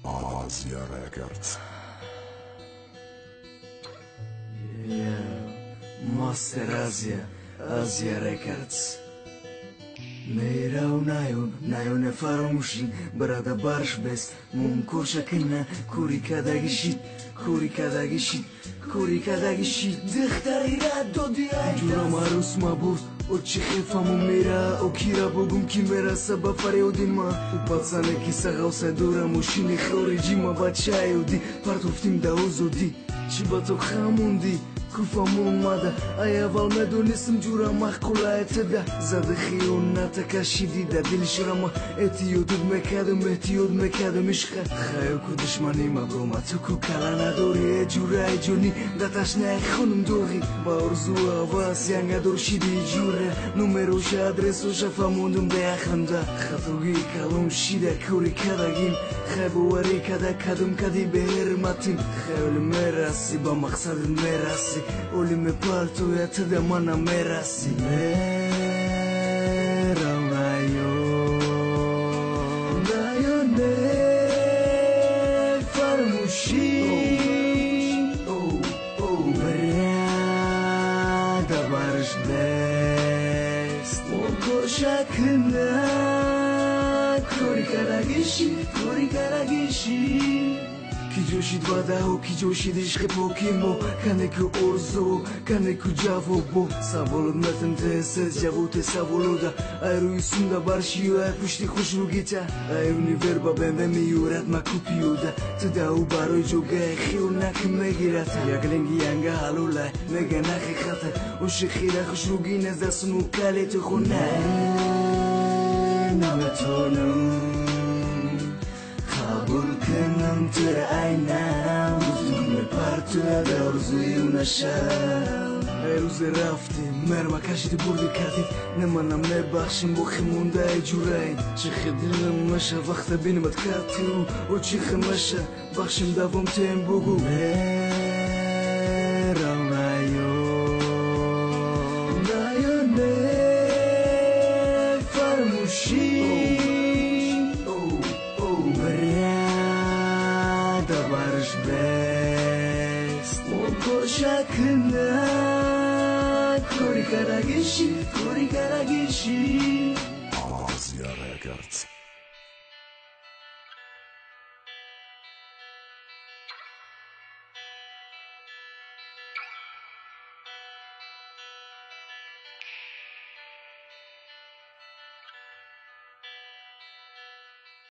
Asia Records. Yeah, Master Asia Records. Meirau nayon e faromushin Brada barsh best Mum kursha kena Kurika dagishit Dikhtari ra dodi ay Jura marus mabur O chikhifamu mera O kira bogum ki mera Saba fare odima O patsane ki sagausa dura Mushini khoriji bachai odi Partoftim da ozodi Chibato khamundi كفامون ماذا أي بالمدون اسم جورا مخقولا اتدا زاد خيوناتا كشديدة دل شرما اتيود مكادم مشخة خايوكو دشماني مبروما توكو كالانا دوري جورا جوني داتاش ناخونم دوغي باورزوا واس يانغا دور شدي جورا نوميروش ادرسوش فاموندم بيخندا خطوغي كالوم شيدا كوري كاداغيم خايبو وري كادا كادم كادي بهرماتين خايول مراسي بمقصد مراسي Oli me parto e te de mana merasi Mera Nayo ne farmushi Brada barış best Moko şakına Kori karagishi Ki joshid vadaho, ki joshid ishqe pokimo Kaneku orzo, kaneku javobo Savolod metem tese, javote savoloda Ayru isunda barshiyo, ay pushti khushrugicha Ay univerba bembe miyurat makupiyuda Tadau baroy joga, khio naki megirata Yaglengi yanga halulay, mega naki khata Oshi khira khushruginez da sunu kale te khunay Nametonum Burkenam tere aynam Uzun me partu ade orzuyu nasham Eruze rafti merma kashidi burdi katif Nemanam ne baxshim bokhimunda ay jurayn Chikhidirim masha vaxta binim ad katiu O chikhe masha baxshim davom tem bugu Mera nayo ne farmushi Barış best Moko şakına Kori karagishi Asia Records.